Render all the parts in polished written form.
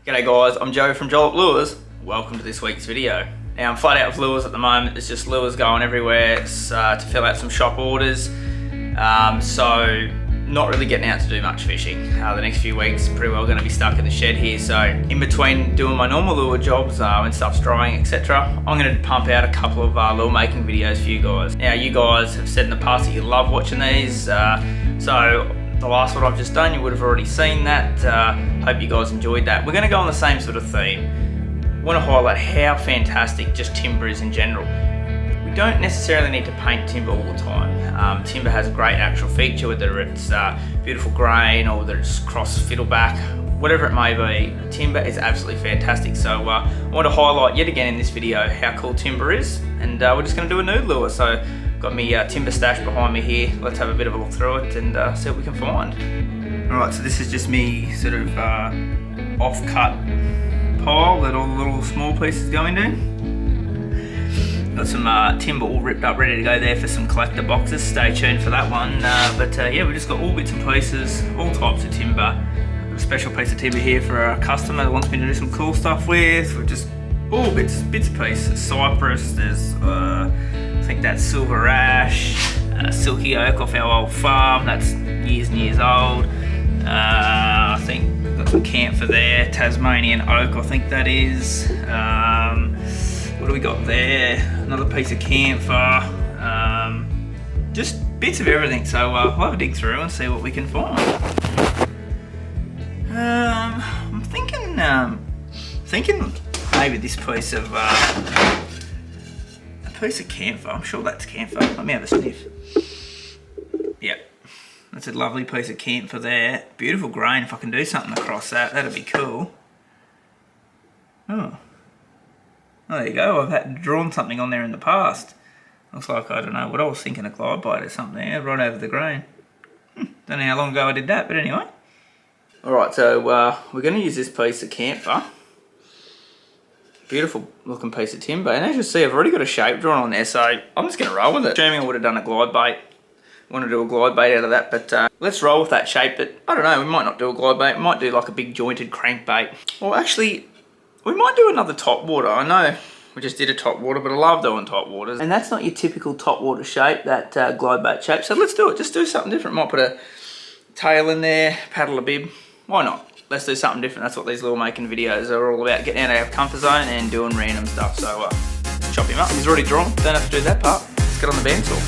G'day guys, I'm Joe from Jollip Lures. Welcome to this week's video. Now I'm flat out of lures at the moment. There's just lures going everywhere. It's to fill out some shop orders. So not really getting out to do much fishing. The next few weeks pretty well going to be stuck in the shed here. So in between doing my normal lure jobs when stuff's drying, etc., I'm going to pump out a couple of lure making videos for you guys. Now you guys have said in the past that you love watching these. So the last one I've just done, you would have already seen that. Hope you guys enjoyed that. We're going to go on the same sort of theme. I want to highlight how fantastic just timber is in general. We don't necessarily need to paint timber all the time. Timber has a great actual feature, whether it's beautiful grain or whether it's cross fiddleback, whatever it may be. Timber is absolutely fantastic. So I want to highlight yet again in this video how cool timber is, and we're just going to do a nude lure. So got me timber stash behind me here. Let's have a bit of a look through it and see what we can find. Alright, so this is just me sort of off-cut pile that all the little small pieces go into. Got some timber all ripped up, ready to go there for some collector boxes. Stay tuned for that one. Yeah, we just got all bits and pieces, all types of timber. Got a special piece of timber here for a customer that wants me to do some cool stuff with. We're just all bits and pieces. Cypress, there's I think that's silver ash, silky oak off our old farm, that's years and years old. I think we've got some camphor there, Tasmanian oak I think that is. What do we got there? Another piece of camphor. Just bits of everything, so we'll have a dig through and see what we can find. I'm thinking maybe this piece of camphor. I'm sure that's camphor. Let me have a sniff. Yep, that's a lovely piece of camphor there. Beautiful grain. If I can do something across that, that'd be cool. Oh, there you go. I've had drawn something on there in the past. Looks like, I don't know what I was thinking, a glide bite or something there, right over the grain. Don't know how long ago I did that, but anyway. Alright, so we're going to use this piece of camphor. Beautiful looking piece of timber, and as you see I've already got a shape drawn on there, so I'm just going to roll with it. Assuming I would have done a glide bait, want to do a glide bait out of that, but let's roll with that shape. But I don't know, we might not do a glide bait, we might do like a big jointed crankbait. Or actually, we might do another top water. I know we just did a top water, but I love doing top waters. And that's not your typical top water shape, that glide bait shape, so let's do it, just do something different. Might put a tail in there, paddle a bib, why not? Let's do something different. That's what these little making videos are all about, getting out of our comfort zone and doing random stuff. So let's chop him up. He's already drawn, don't have to do that part. Let's get on the bandsaw.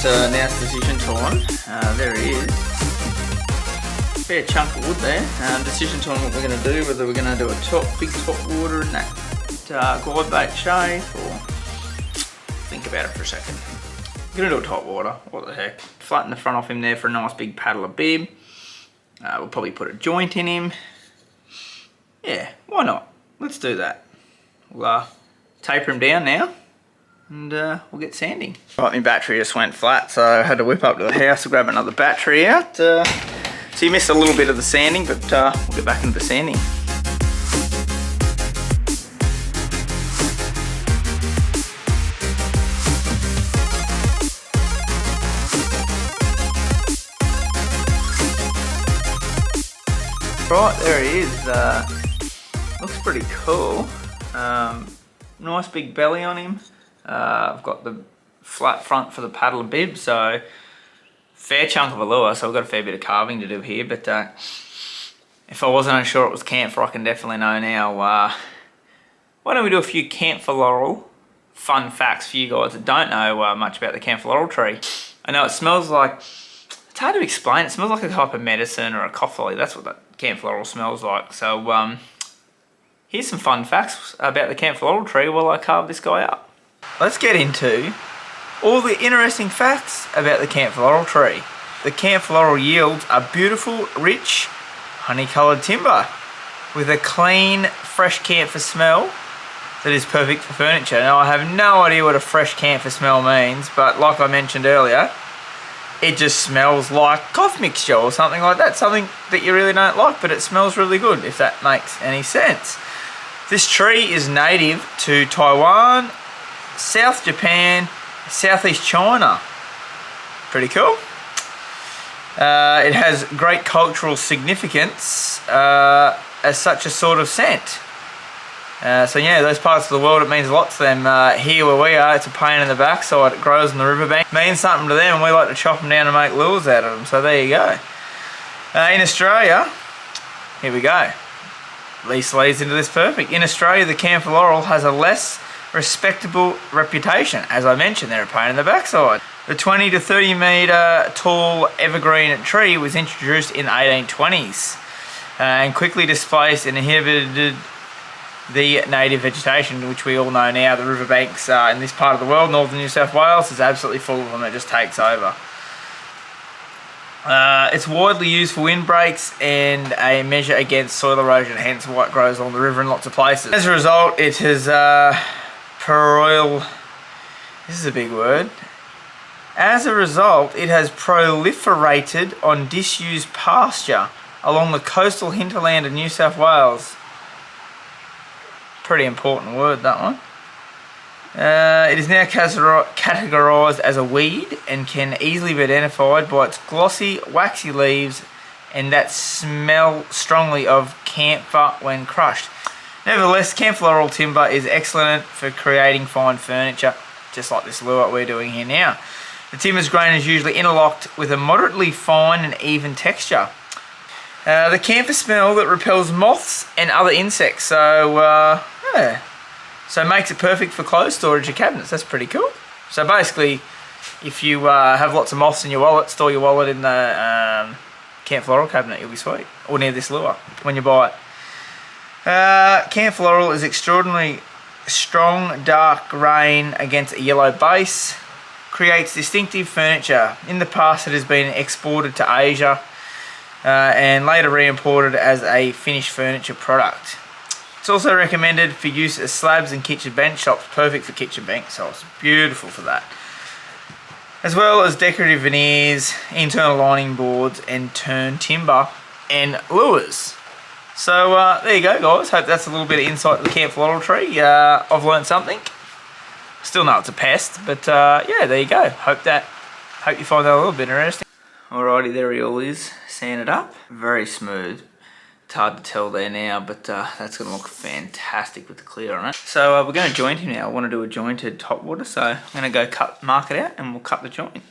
So now it's decision time. There it is. Fair chunk of wood there. Decision time what we're going to do, whether we're going to do a big top water in that glide bait shape, or think about it for a second. I'm gonna do a top water, what the heck. Flatten the front off him there for a nice big paddle of bib. We'll probably put a joint in him. Yeah, why not? Let's do that. We'll taper him down now, and we'll get sanding. Right, my battery just went flat, so I had to whip up to the house to grab another battery out. So you missed a little bit of the sanding, but we'll get back into the sanding. Right, there he is. Looks pretty cool. Nice big belly on him. I've got the flat front for the paddle and bib, so fair chunk of a lure, so I've got a fair bit of carving to do here, but if I wasn't unsure it was camphor, I can definitely know now. Why don't we do a few camphor laurel fun facts for you guys that don't know much about the camphor laurel tree. I know it smells like, it's hard to explain, it smells like a type of medicine or a cough lolly. That's what that camphor laurel smells like. So here's some fun facts about the camphor laurel tree while I carve this guy up. Let's get into all the interesting facts about the camphor laurel tree. The camphor laurel yields a beautiful, rich, honey-coloured timber with a clean, fresh camphor smell that is perfect for furniture. Now I have no idea what a fresh camphor smell means, but like I mentioned earlier, it just smells like cough mixture or something like that. Something that you really don't like, but it smells really good, if that makes any sense. This tree is native to Taiwan, South Japan, Southeast China. Pretty cool. It has great cultural significance as such a sort of scent. So yeah, those parts of the world, it means a lot to them. Here where we are, it's a pain in the backside. It grows on the riverbank. Means something to them, and we like to chop them down and make lures out of them. So there you go. In Australia, here we go. Lease leads into this perfect. In Australia, the camphor laurel has a less respectable reputation. As I mentioned, they're a pain in the backside. The 20 to 30 metre tall evergreen tree was introduced in the 1820s and quickly displaced and inhibited the native vegetation, which we all know now. The riverbanks in this part of the world, northern New South Wales, is absolutely full of them. It just takes over. It's widely used for windbreaks and a measure against soil erosion, hence why it grows along the river in lots of places. As a result, it has this is a big word. As a result, it has proliferated on disused pasture along the coastal hinterland of New South Wales. Pretty important word, that one. It is now categorised as a weed and can easily be identified by its glossy, waxy leaves and that smell strongly of camphor when crushed. Nevertheless, camphor laurel timber is excellent for creating fine furniture, just like this lure we're doing here now. The timber's grain is usually interlocked with a moderately fine and even texture. The camphor smell that repels moths and other insects, so yeah. So it makes it perfect for clothes storage or cabinets. That's pretty cool. So basically, if you have lots of moths in your wallet, store your wallet in the camphor laurel cabinet, you'll be sweet. Or near this lure when you buy it. Camphor laurel is extraordinarily strong, dark grain against a yellow base. Creates distinctive furniture. In the past, it has been exported to Asia and later re-imported as a finished furniture product. It's also recommended for use as slabs in kitchen bench tops, perfect for kitchen bench tops. Beautiful for that. As well as decorative veneers, internal lining boards, and turn timber and lures. So there you go, guys. Hope that's a little bit of insight to the camphor laurel tree. I've learned something. Still know it's a pest, but yeah, there you go. Hope you find that a little bit interesting. Alrighty, there he all is, sanded up, very smooth. It's hard to tell there now, but that's going to look fantastic with the clear on it. So we're going to joint him now. I want to do a jointed topwater, so I'm going to go mark it out and we'll cut the joint.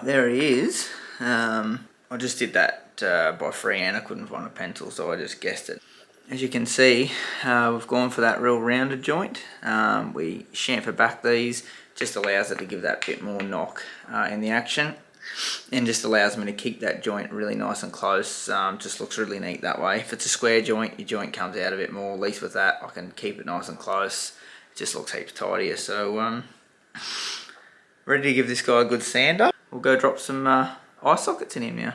There he is. I just did that by freehand. I couldn't find a pencil, so I just guessed it. As you can see, we've gone for that real rounded joint. We chamfer back these, just allows it to give that bit more knock in the action, and just allows me to keep that joint really nice and close. Just looks really neat that way. If it's a square joint, your joint comes out a bit more. At least with that, I can keep it nice and close. It just looks heaps tidier. So ready to give this guy a good sander. We'll go drop some eye sockets in him now.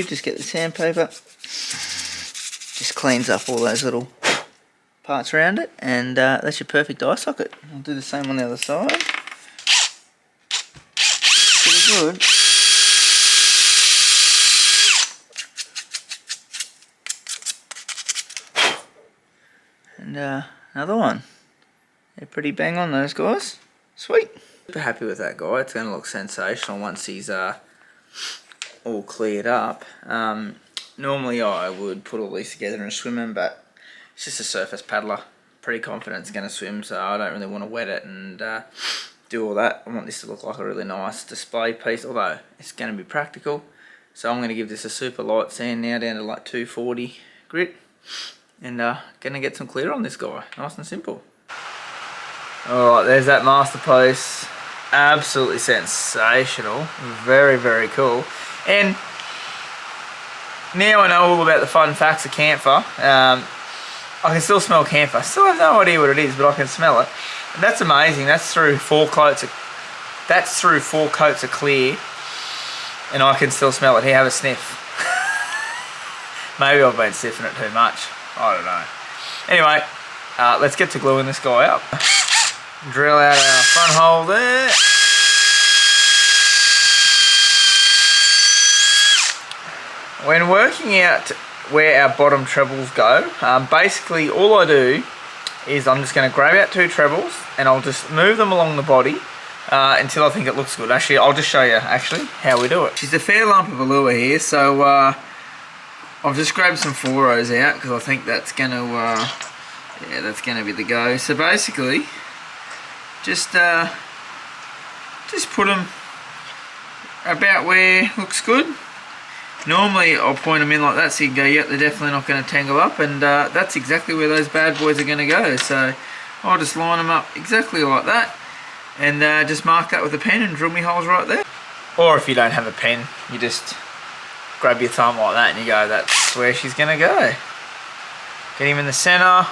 Just get the sandpaper, just cleans up all those little parts around it, and that's your perfect eye socket. I'll do the same on the other side. Pretty good. And another one. They're pretty bang on, those guys. Sweet. Super happy with that guy. It's going to look sensational once he's all cleared up. Normally I would put all these together and swim them, but it's just a surface paddler. Pretty confident it's going to swim, so I don't really want to wet it and do all that. I want this to look like a really nice display piece, although it's going to be practical. So I'm going to give this a super light sand now, down to like 240 grit, and going to get some clear on this guy. Nice and simple. Alright, there's that masterpiece. Absolutely sensational. Very, very cool. And now I know all about the fun facts of camphor. I can still smell camphor. Still have no idea what it is, but I can smell it. And that's amazing. That's through 4 coats of clear, and I can still smell it. Here, have a sniff. Maybe I've been sniffing it too much. I don't know. Anyway, let's get to gluing this guy up. Drill out our front hole there. When working out where our bottom trebles go, basically all I do is I'm just going to grab out 2 trebles and I'll just move them along the body until I think it looks good. Actually, I'll just show you how we do it. She's a fair lump of a lure here, so I've just grabbed some 4-0s out because I think that's going to that's going to be the go. So basically, just put them about where looks good. Normally I'll point them in like that so you can go, yep, they're definitely not going to tangle up, and that's exactly where those bad boys are going to go. So I'll just line them up exactly like that, and just mark that with a pen and drill me holes right there. Or if you don't have a pen, you just grab your thumb like that and you go, that's where she's going to go. Get him in the centre,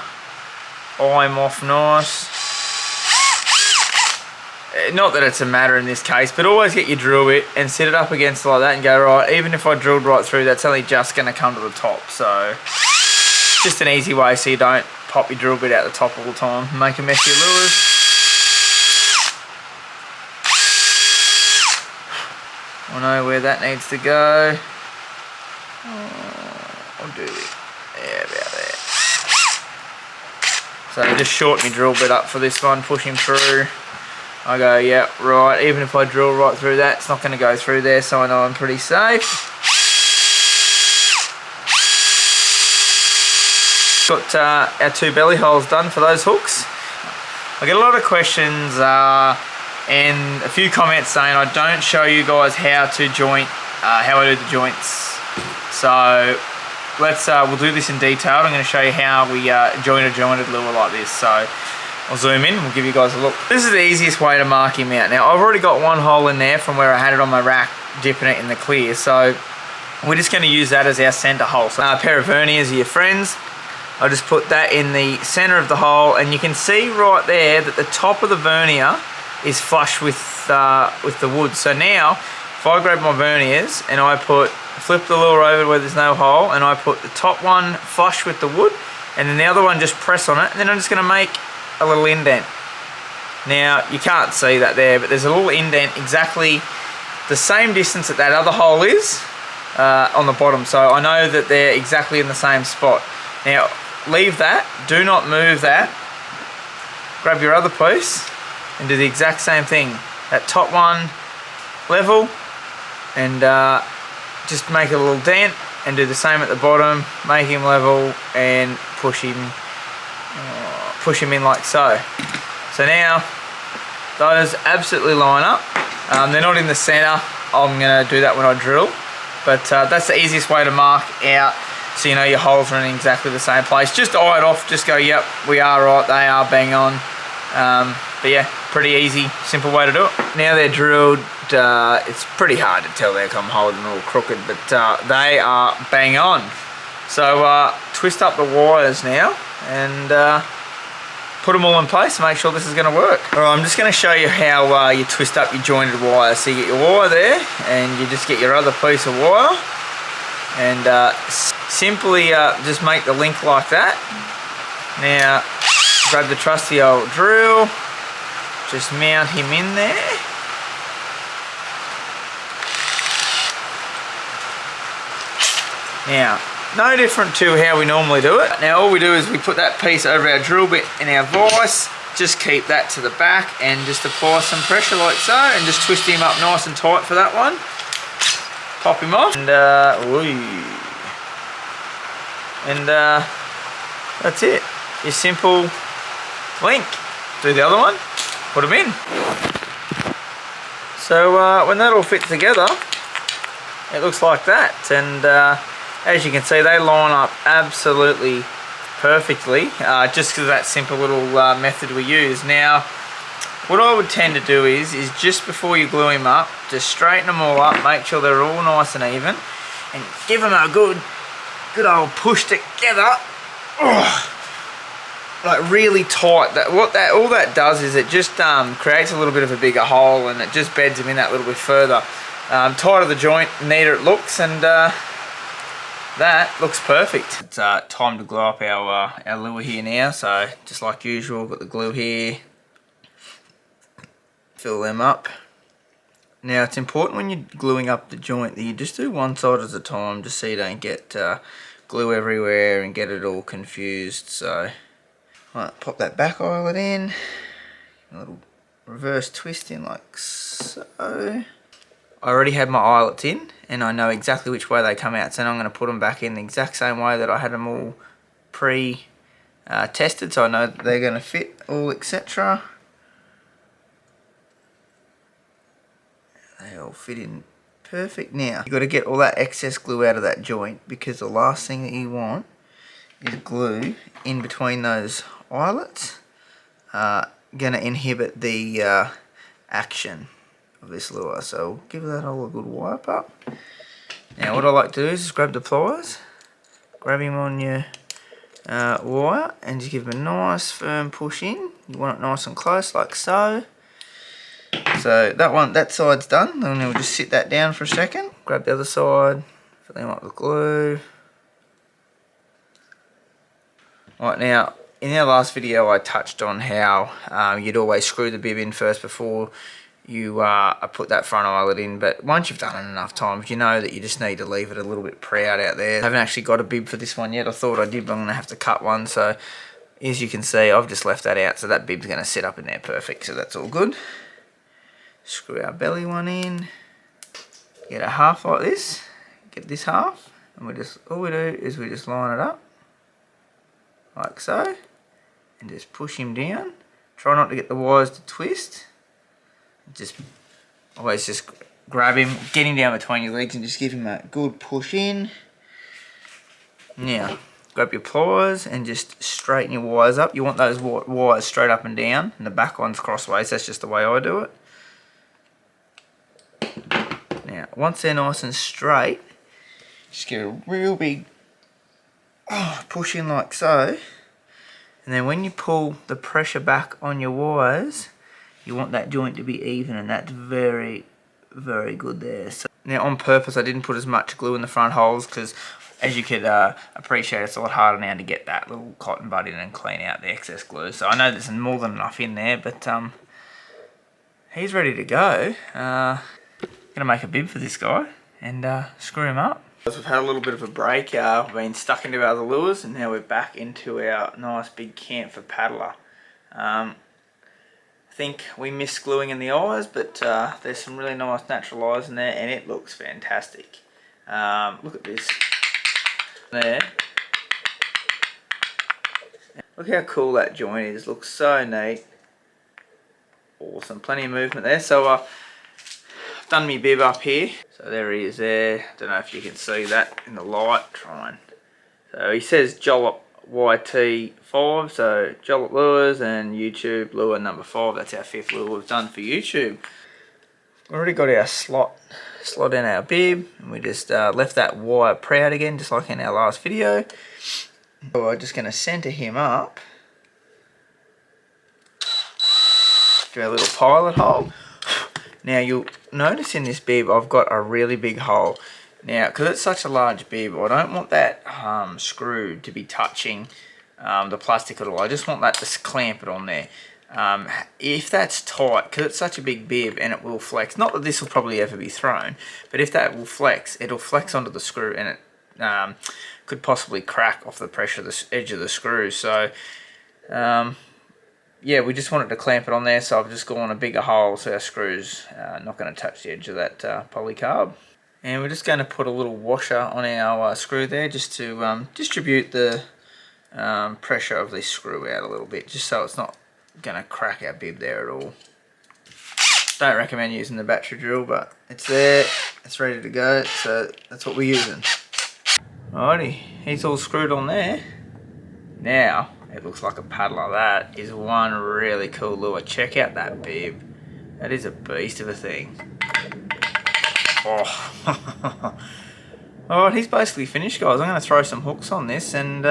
eye him off nice. Not that it's a matter in this case, but always get your drill bit and set it up against like that and go, right, even if I drilled right through, that's only just going to come to the top. So just an easy way so you don't pop your drill bit out the top all the time and make a mess of your lures. I know where that needs to go. I'll do it. Yeah, about there. So just shorten my drill bit up for this one, push him through. I go, yeah, right, even if I drill right through that, it's not going to go through there, so I know I'm pretty safe. Got our 2 belly holes done for those hooks. I get a lot of questions and a few comments saying I don't show you guys how to joint, how I do the joints. So we'll do this in detail. I'm going to show you how we join a jointed lure like this. So I'll zoom in and we'll give you guys a look. This is the easiest way to mark him out. Now, I've already got 1 hole in there from where I had it on my rack, dipping it in the clear. So we're just going to use that as our center hole. So a pair of verniers are your friends. I'll just put that in the center of the hole, and you can see right there that the top of the vernier is flush with the wood. So now, if I grab my verniers and I flip the lure over where there's no hole, and I put the top one flush with the wood, and then the other one just press on it, and then I'm just going to make a little indent. Now you can't see that there, but there's a little indent exactly the same distance that that other hole is on the bottom, so I know that they're exactly in the same spot. Now leave that, do not move that, grab your other piece and do the exact same thing. That top one level, and just make a little dent, and do the same at the bottom, make him level and push him in like so. So now those absolutely line up. They're not in the center. I'm going to do that when I drill, but that's the easiest way to mark out so you know your holes are in exactly the same place. Just eye it off, just go, yep, we are right, they are bang on. But yeah, pretty easy, simple way to do it. Now they're drilled, it's pretty hard to tell I'm holding all crooked, but they are bang on. So twist up the wires now and put them all in place to make sure this is going to work. Alright, I'm just going to show you how you twist up your jointed wire. So you get your wire there, and you just get your other piece of wire, and simply just make the link like that. Now grab the trusty old drill, just mount him in there. Now, no different to how we normally do it. Now all we do is we put that piece over our drill bit in our vise, just keep that to the back and just apply some pressure like so, and just twist him up nice and tight for that one. Pop him off, and and that's it. Your simple link. Do the other one, put them in. So when that all fits together, it looks like that, and as you can see, they line up absolutely perfectly, just because of that simple little method we use. Now, what I would tend to do is just before you glue him up, just straighten them all up, make sure they're all nice and even, and give them a good old push together. Oh, like really tight. All that does is it just creates a little bit of a bigger hole, and it just beds them in that little bit further. Tighter the joint, neater it looks, and that looks perfect. It's time to glue up our lure here now. So just like usual, got the glue here. Fill them up. Now it's important when you're gluing up the joint that you just do one side at a time, just so you don't get glue everywhere and get it all confused. So right, pop that back eyelet in, a little reverse twist in like so. I already had my eyelets in, and I know exactly which way they come out, so now I'm going to put them back in the exact same way that I had them all pre-tested, so I know that they're going to fit all, etc. They all fit in perfect. Now, you've got to get all that excess glue out of that joint, because the last thing that you want is glue in between those eyelets. Going to inhibit the action of this lure, so give that all a good wipe up. Now what I like to do is just grab the pliers, grab him on your wire, and just give him a nice firm push in. You want it nice and close like so. So that side's done, then we'll just sit that down for a second, grab the other side, fill him up with glue. Right, now in our last video I touched on how you'd always screw the bib in first before you put that front eyelet in, but once you've done it enough times, you know that you just need to leave it a little bit proud out there. I haven't actually got a bib for this one yet. I thought I did, but I'm going to have to cut one. So as you can see, I've just left that out, so that bib's going to sit up in there perfect, so that's all good. Screw our belly one in, get a half like this, get this half, and all we do is we just line it up like so, and just push him down. Try not to get the wires to twist. Just always just grab him, get him down between your legs, and just give him a good push in. Now grab your pliers and just straighten your wires up. You want those wires straight up and down, and the back ones crossways. That's just the way I do it. Now once they're nice and straight, just give it a real big push in like so, and then when you pull the pressure back on your wires, you want that joint to be even, and that's very, very good there. So now on purpose I didn't put as much glue in the front holes, because as you could appreciate, it's a lot harder now to get that little cotton bud in and clean out the excess glue. So I know there's more than enough in there, but he's ready to go. Gonna make a bib for this guy and screw him up. We've had a little bit of a break. We've been stuck into our other lures, and now we're back into our nice big Camphor paddler. I think we missed gluing in the eyes, but there's some really nice natural eyes in there, and it looks fantastic. Look at this there. Look how cool that joint is. Looks so neat. Awesome, plenty of movement there. So I've done my bib up here. So there he is there. Don't know if you can see that in the light. So he says Jollip YT5, so Jollip Lures and YouTube lure number 5. That's our 5th lure we've done for YouTube. We've already got our slot in our bib, and we just left that wire proud again, just like in our last video. So we're just going to center him up to our little pilot hole. Now you'll notice in this bib I've got a really big hole. Now, because it's such a large bib, I don't want that screw to be touching the plastic at all. I just want that to clamp it on there. If that's tight, because it's such a big bib and it will flex, not that this will probably ever be thrown, but if that will flex, it'll flex onto the screw, and it could possibly crack off the pressure of the edge of the screw. So, yeah, we just wanted to clamp it on there, so I've just gone a bigger hole so our screw's not going to touch the edge of that polycarb. And we're just going to put a little washer on our screw there just to distribute the pressure of this screw out a little bit, just so it's not going to crack our bib there at all. Don't recommend using the battery drill, but it's there, it's ready to go, so that's what we're using. Alrighty, he's all screwed on there. Now, it looks like a paddler. That is one really cool lure. Check out that bib. That is a beast of a thing. Oh. Alright, he's basically finished, guys. I'm going to throw some hooks on this and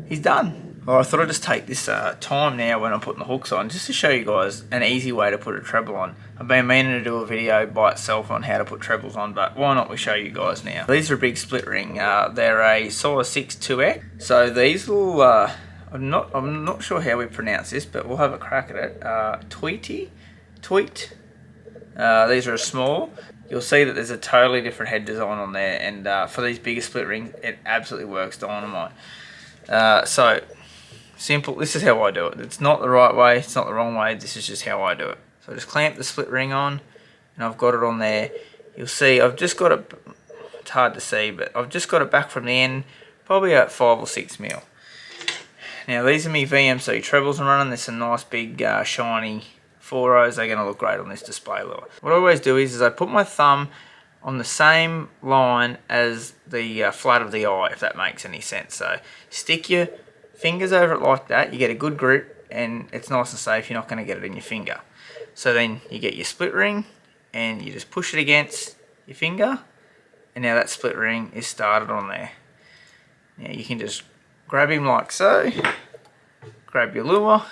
he's done. Well, I thought I'd just take this time now when I'm putting the hooks on just to show you guys an easy way to put a treble on. I've been meaning to do a video by itself on how to put trebles on, but why not we show you guys now. These are a big split ring. They're a size 6 2X. So these will, I'm not sure how we pronounce this, but we'll have a crack at it. Tweet. These are small. You'll see that there's a totally different head design on there, and for these bigger split rings, it absolutely works dynamite. So simple, this is how I do it. It's not the right way, it's not the wrong way, this is just how I do it. So I just clamp the split ring on, and I've got it on there. You'll see I've just got it, it's hard to see, but I've just got it back from the end, probably at 5 or 6 mil. Now these are my VMC trebles I'm running. There's some nice big shiny 4Os, they're going to look great on this display lure. What I always do is I put my thumb on the same line as the flat of the eye, if that makes any sense. So stick your fingers over it like that, you get a good grip, and it's nice and safe, you're not going to get it in your finger. So then you get your split ring, and you just push it against your finger, and now that split ring is started on there. Now you can just grab him like so, grab your lure,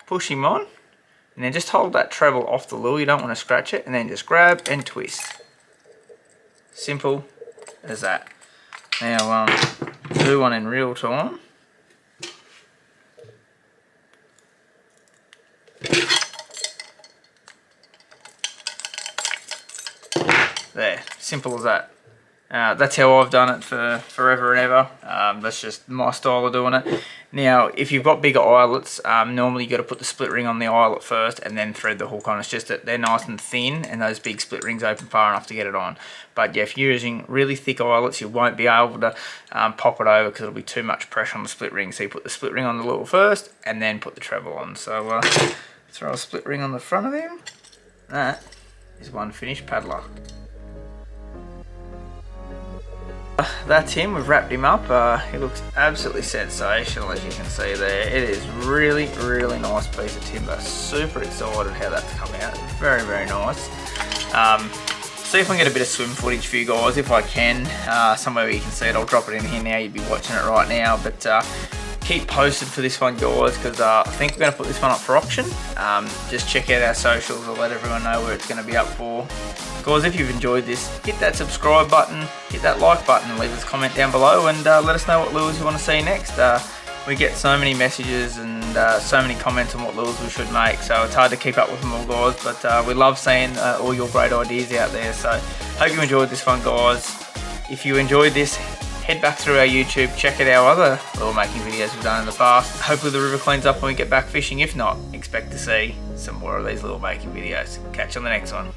push him on, and then just hold that treble off the lure, you don't want to scratch it, and then just grab and twist. Simple as that. Now do one in real time. There, simple as that. That's how I've done it for forever and ever. That's just my style of doing it. Now, if you've got bigger eyelets, normally you've got to put the split ring on the eyelet first and then thread the hook on. It's just that they're nice and thin and those big split rings open far enough to get it on. But yeah, if you're using really thick eyelets, you won't be able to pop it over because it'll be too much pressure on the split ring. So you put the split ring on the lure first and then put the treble on. So throw a split ring on the front of him. That is one finished paddler. That's him, we've wrapped him up. He looks absolutely sensational, as you can see there. It is really, really nice piece of timber. Super excited how that's come out. Very, very nice. See if I can get a bit of swim footage for you guys, if I can. Somewhere where you can see it, I'll drop it in here now. You'd be watching it right now. But keep posted for this one, guys, because I think we're going to put this one up for auction. Just check out our socials. I'll let everyone know where it's going to be up for. Guys, if you've enjoyed this, hit that subscribe button, hit that like button, and leave us a comment down below, and let us know what lures you want to see next. We get so many messages and so many comments on what lures we should make, so it's hard to keep up with them all, guys, but we love seeing all your great ideas out there. So hope you enjoyed this one, guys. If you enjoyed this, head back through our YouTube, check out our other lure making videos we've done in the past. Hopefully the river cleans up when we get back fishing. If not, expect to see some more of these lure making videos. Catch you on the next one.